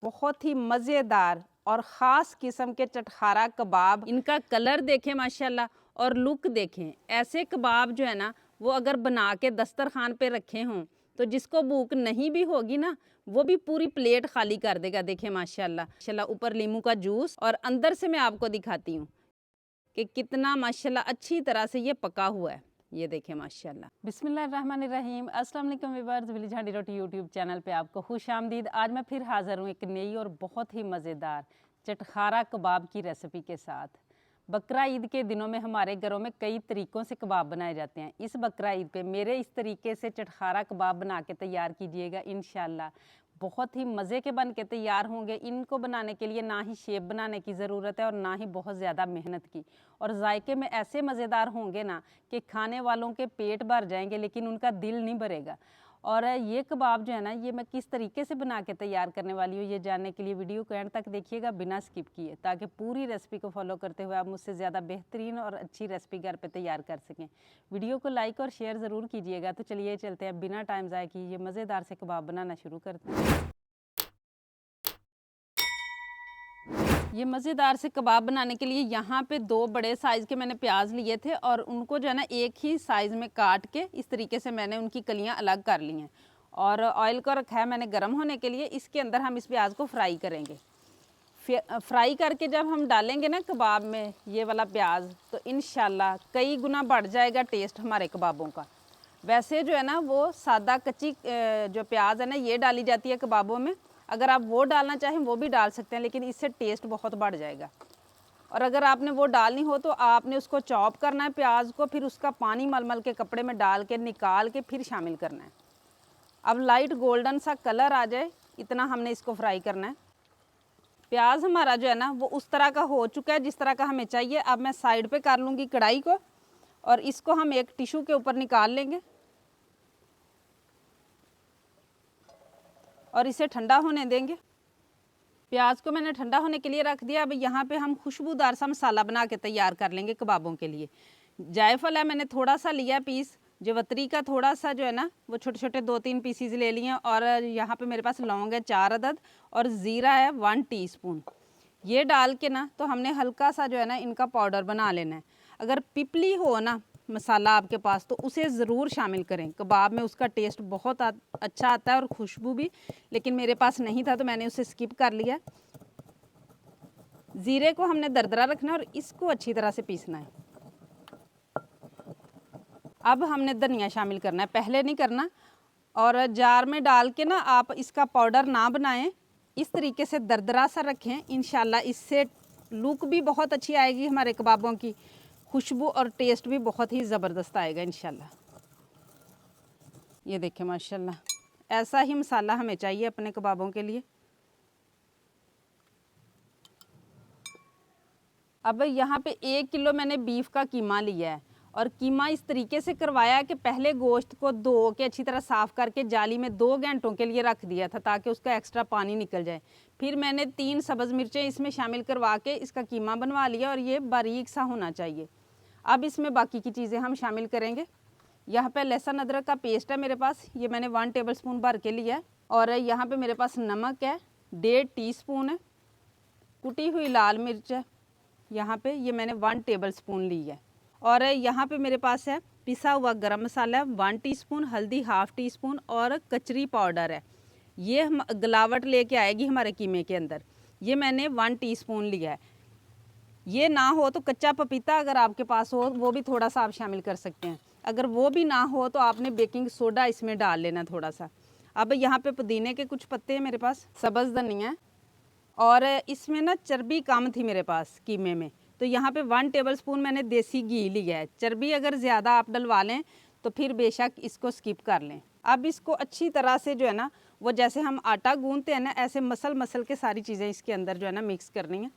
बहुत ही मज़ेदार और ख़ास किस्म के चटखारा कबाब। इनका कलर देखें माशाल्लाह और लुक देखें। ऐसे कबाब जो है ना वो अगर बना के दस्तरखान पे रखे हों तो जिसको भूख नहीं भी होगी ना वो भी पूरी प्लेट खाली कर देगा। देखें माशाल्लाह माशाल्लाह, ऊपर नींबू का जूस और अंदर से मैं आपको दिखाती हूँ कि कितना माशाल्लाह अच्छी तरह से ये पका हुआ है। ये देखें माशाल्लाह। बिस्मिल्लाहिर्रहमानिर्रहीम। अस्सलाम वालेकुम व्यूअर्स, विलेज हांडी रोटी यूट्यूब चैनल पे आपको खुशामदीद। आज मैं फिर हाज़िर हूँ एक नई और बहुत ही मज़ेदार चटखारा कबाब की रेसिपी के साथ। बकरा ईद के दिनों में हमारे घरों में कई तरीक़ों से कबाब बनाए जाते हैं। इस बकरा ईद पे मेरे इस तरीके से चटखारा कबाब बना के तैयार कीजिएगा, इंशाल्लाह बहुत ही मज़े के बन के तैयार होंगे। इनको बनाने के लिए ना ही शेप बनाने की ज़रूरत है और ना ही बहुत ज़्यादा मेहनत की, और जायके में ऐसे मज़ेदार होंगे ना कि खाने वालों के पेट भर जाएंगे लेकिन उनका दिल नहीं भरेगा। और ये कबाब जो है ना ये मैं किस तरीके से बना के तैयार करने वाली हूँ, ये जानने के लिए वीडियो को एंड तक देखिएगा बिना स्किप किए, ताकि पूरी रेसिपी को फॉलो करते हुए आप मुझसे ज़्यादा बेहतरीन और अच्छी रेसिपी घर पे तैयार कर सकें। वीडियो को लाइक और शेयर ज़रूर कीजिएगा। तो चलिए चलते हैं, बिना टाइम ज़ाया किए ये मज़ेदार से कबाब बनाना शुरू करते हैं। ये मज़ेदार से कबाब बनाने के लिए यहाँ पे 2 बड़े साइज़ के मैंने प्याज लिए थे और उनको जो है ना एक ही साइज़ में काट के इस तरीके से मैंने उनकी कलियाँ अलग कर ली हैं। और ऑयल को रखा है मैंने गर्म होने के लिए। इसके अंदर हम इस प्याज को फ्राई करेंगे। फ्राई करके जब हम डालेंगे ना कबाब में ये वाला प्याज, तो इंशाल्लाह कई गुना बढ़ जाएगा टेस्ट हमारे कबाबों का। वैसे जो है ना वो सादा कच्ची जो प्याज है ना ये डाली जाती है कबाबों में। अगर आप वो डालना चाहें वो भी डाल सकते हैं, लेकिन इससे टेस्ट बहुत बढ़ जाएगा। और अगर आपने वो डालनी हो तो आपने उसको चॉप करना है प्याज को, फिर उसका पानी मलमल के कपड़े में डाल के निकाल के फिर शामिल करना है। अब लाइट गोल्डन सा कलर आ जाए इतना हमने इसको फ्राई करना है। प्याज हमारा जो है ना वो उस तरह का हो चुका है जिस तरह का हमें चाहिए। अब मैं साइड पे कर लूँगी कढ़ाई को और इसको हम एक टिश्यू के ऊपर निकाल लेंगे और इसे ठंडा होने देंगे। प्याज को मैंने ठंडा होने के लिए रख दिया। अब यहाँ पे हम खुशबूदार सा मसाला बना के तैयार कर लेंगे कबाबों के लिए। जायफल है मैंने थोड़ा सा लिया पीस, जवतरी का थोड़ा सा जो है ना वो छोटे छोटे 2-3 पीसीज ले लिए, और यहाँ पे मेरे पास लौंग है 4 अदद और ज़ीरा है 1 टीस्पून। ये डाल के ना तो हमने हल्का सा जो है ना इनका पाउडर बना लेना है। अगर पिपली हो ना मसाला आपके पास तो उसे ज़रूर शामिल करें। कबाब में उसका टेस्ट बहुत अच्छा आता है और खुशबू भी, लेकिन मेरे पास नहीं था तो मैंने उसे स्किप कर लिया। ज़ीरे को हमने दरदरा रखना है और इसको अच्छी तरह से पीसना है। अब हमने धनिया शामिल करना है, पहले नहीं करना। और जार में डाल के ना आप इसका पाउडर ना बनाएं, इस तरीके से दरदरा सा रखें। इंशाल्लाह इससे लुक भी बहुत अच्छी आएगी हमारे कबाबों की, खुशबू और टेस्ट भी बहुत ही ज़बरदस्त आएगा इंशाल्लाह। ये देखें माशाल्लाह ऐसा ही मसाला हमें चाहिए अपने कबाबों के लिए। अब यहाँ पे 1 किलो मैंने बीफ का कीमा लिया है और कीमा इस तरीके से करवाया कि पहले गोश्त को धो के अच्छी तरह साफ़ करके जाली में 2 घंटों के लिए रख दिया था ताकि उसका एक्स्ट्रा पानी निकल जाए। फिर मैंने 3 सब्ज़ मिर्चें इसमें शामिल करवा के इसका कीमा बनवा लिया और ये बारीक सा होना चाहिए। अब इसमें बाकी की चीज़ें हम शामिल करेंगे। यहाँ पे लहसुन अदरक का पेस्ट है मेरे पास, ये मैंने 1 टेबलस्पून भर के लिया है। और यहाँ पे मेरे पास नमक है 1.5 टीस्पून है। कुटी हुई लाल मिर्च है यहाँ पे, ये मैंने 1 टेबलस्पून ली है। और यहाँ पे मेरे पास है पिसा हुआ गरम मसाला है 1 टीस्पून, हल्दी 1/2 टीस्पून और कचरी पाउडर है। ये हम गलावट लेके आएगी हमारे कीमे के अंदर। ये मैंने 1 टीस्पून लिया है। ये ना हो तो कच्चा पपीता अगर आपके पास हो वो भी थोड़ा सा आप शामिल कर सकते हैं। अगर वो भी ना हो तो आपने बेकिंग सोडा इसमें डाल लेना थोड़ा सा। अब यहाँ पे पुदीने के कुछ पत्ते हैं मेरे पास, सब्ज़ धनिया, और इसमें ना चर्बी कम थी मेरे पास कीमे में, तो यहाँ पे 1 टेबलस्पून मैंने देसी घी लिया है। चर्बी अगर ज़्यादा आप डलवा लें तो फिर बेशक इसको स्किप कर लें। अब इसको अच्छी तरह से जो है ना वो जैसे हम आटा गूंथते हैं ना ऐसे मसल के सारी चीज़ें इसके अंदर जो है ना मिक्स करनी है।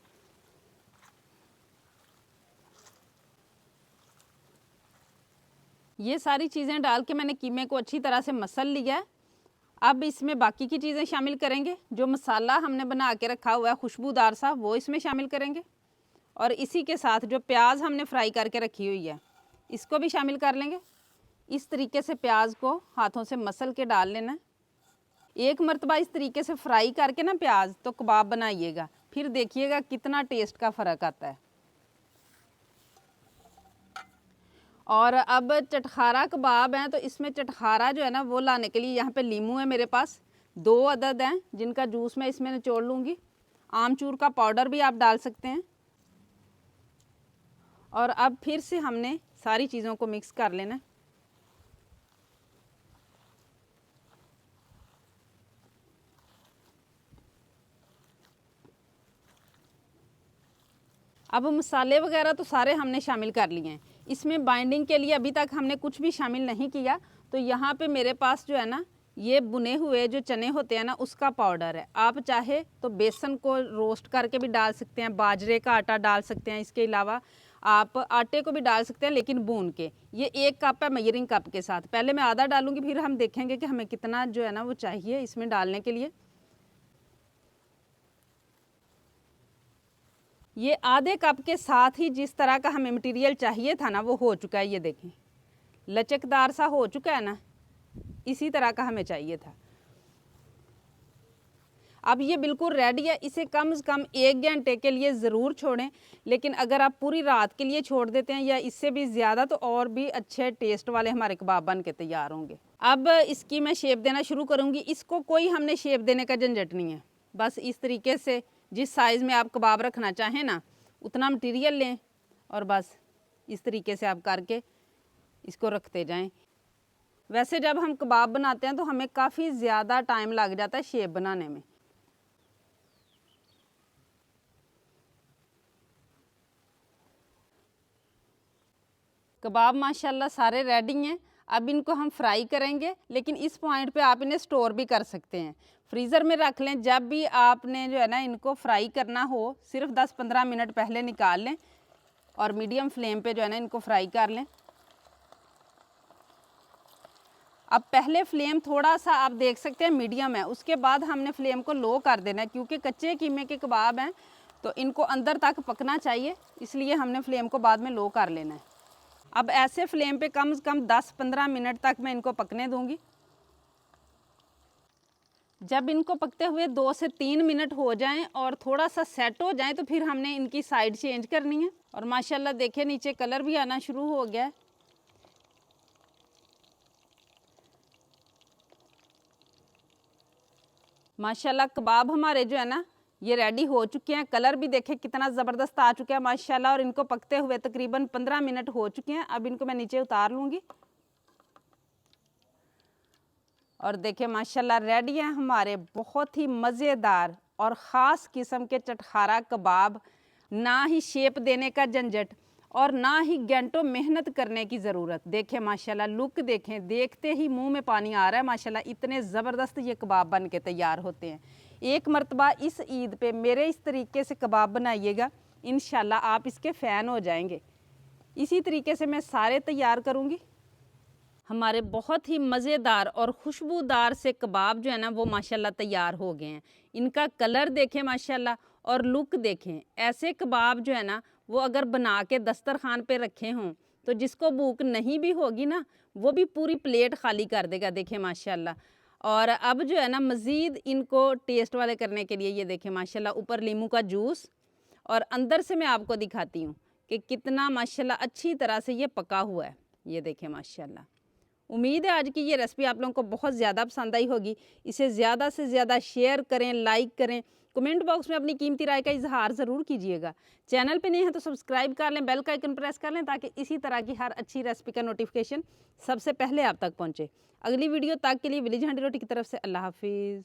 ये सारी चीज़ें डाल के मैंने कीमे को अच्छी तरह से मसल लिया है। अब इसमें बाकी की चीज़ें शामिल करेंगे। जो मसाला हमने बना के रखा हुआ है खुशबूदार सा वो इसमें शामिल करेंगे, और इसी के साथ जो प्याज हमने फ्राई करके रखी हुई है इसको भी शामिल कर लेंगे। इस तरीके से प्याज को हाथों से मसल के डाल लेना है। एक मरतबा इस तरीके से फ्राई करके ना प्याज तो कबाब बनाइएगा, फिर देखिएगा कितना टेस्ट का फ़र्क आता है। और अब चटखारा कबाब हैं, तो इसमें चटखारा जो है ना वो लाने के लिए यहाँ पे लीमू है मेरे पास 2 अदद हैं, जिनका जूस मैं इसमें निचोड़ लूँगी। आमचूर का पाउडर भी आप डाल सकते हैं। और अब फिर से हमने सारी चीज़ों को मिक्स कर लेना है। अब मसाले वगैरह तो सारे हमने शामिल कर लिए हैं। इसमें बाइंडिंग के लिए अभी तक हमने कुछ भी शामिल नहीं किया। तो यहाँ पे मेरे पास जो है ना ये भुने हुए जो चने होते हैं ना उसका पाउडर है। आप चाहे तो बेसन को रोस्ट करके भी डाल सकते हैं, बाजरे का आटा डाल सकते हैं, इसके अलावा आप आटे को भी डाल सकते हैं लेकिन भून के। ये 1 कप है मेजरिंग कप के साथ। पहले मैं आधा डालूंगी, फिर हम देखेंगे कि हमें कितना जो है ना वो चाहिए इसमें डालने के लिए। ये आधे कप के साथ ही जिस तरह का हमें मटेरियल चाहिए था ना वो हो चुका है। ये देखें लचकदार सा हो चुका है ना, इसी तरह का हमें चाहिए था। अब ये बिल्कुल रेडी है। इसे कम से कम 1 घंटे के लिए ज़रूर छोड़ें, लेकिन अगर आप पूरी रात के लिए छोड़ देते हैं या इससे भी ज़्यादा तो और भी अच्छे टेस्ट वाले हमारे कबाब बन के तैयार होंगे। अब इसकी मैं शेप देना शुरू करूँगी। इसको कोई हमने शेप देने का झंझट नहीं है, बस इस तरीके से जिस साइज़ में आप कबाब रखना चाहें ना उतना मटीरियल लें और बस इस तरीके से आप करके इसको रखते जाएं। वैसे जब हम कबाब बनाते हैं तो हमें काफ़ी ज़्यादा टाइम लग जाता है शेप बनाने में। कबाब माशाल्लाह सारे रेडी हैं। अब इनको हम फ्राई करेंगे, लेकिन इस पॉइंट पे आप इन्हें स्टोर भी कर सकते हैं, फ्रीज़र में रख लें। जब भी आपने जो है ना इनको फ्राई करना हो सिर्फ 10-15 मिनट पहले निकाल लें और मीडियम फ्लेम पे जो है ना इनको फ्राई कर लें। अब पहले फ्लेम थोड़ा सा आप देख सकते हैं मीडियम है, उसके बाद हमने फ्लेम को लो कर देना है, क्योंकि कच्चे कीमे के कबाब हैं तो इनको अंदर तक पकना चाहिए, इसलिए हमने फ्लेम को बाद में लो कर लेना है। अब ऐसे फ्लेम पे कम से कम 10-15 मिनट तक मैं इनको पकने दूंगी। जब इनको पकते हुए 2 से 3 मिनट हो जाएं और थोड़ा सा सेट हो जाएं तो फिर हमने इनकी साइड चेंज करनी है। और माशाल्लाह देखिए नीचे कलर भी आना शुरू हो गया है। माशाल्लाह कबाब हमारे जो है ना ये रेडी हो चुके हैं। कलर भी देखें कितना ज़बरदस्त आ चुका है माशाल्लाह। और इनको पकते हुए तकरीबन 15 मिनट हो चुके हैं। अब इनको मैं नीचे उतार लूँगी और देखें माशाल्लाह रेडी हैं हमारे बहुत ही मज़ेदार और ख़ास किस्म के चटखारा कबाब। ना ही शेप देने का झंझट और ना ही घंटों मेहनत करने की ज़रूरत। देखें माशाल्लाह लुक देखें, देखते ही मुंह में पानी आ रहा है माशाल्लाह। इतने ज़बरदस्त ये कबाब बन के तैयार होते हैं। एक मरतबा इस ईद पे मेरे इस तरीके से कबाब बनाइएगा, इंशाल्लाह आप इसके फ़ैन हो जाएंगे। इसी तरीके से मैं सारे तैयार करूँगी। हमारे बहुत ही मज़ेदार और खुशबूदार से कबाब जो है ना वो माशाल्लाह तैयार हो गए हैं। इनका कलर देखें माशाल्लाह और लुक देखें। ऐसे कबाब जो है ना वो अगर बना के दस्तरखान पे रखे हों तो जिसको भूख नहीं भी होगी ना वो भी पूरी प्लेट खाली कर देगा। देखें माशाल्लाह। और अब जो है ना मज़ीद इनको टेस्ट वाले करने के लिए ये देखें माशाल्लाह ऊपर लीमू का जूस और अंदर से मैं आपको दिखाती हूँ कि कितना माशाल्लाह अच्छी तरह से ये पका हुआ है। ये देखें माशाल्लाह। उम्मीद है आज की ये रेसिपी आप लोगों को बहुत ज़्यादा पसंद आई होगी। इसे ज़्यादा से ज़्यादा शेयर करें, लाइक करें, कमेंट बॉक्स में अपनी कीमती राय का इजहार ज़रूर कीजिएगा। चैनल पे नहीं है तो सब्सक्राइब कर लें, बेल का आइकन प्रेस कर लें ताकि इसी तरह की हर अच्छी रेसिपी का नोटिफिकेशन सबसे पहले आप तक पहुँचे। अगली वीडियो तक के लिए विलेज हंडी रोटी की तरफ से अल्लाह हाफिज़।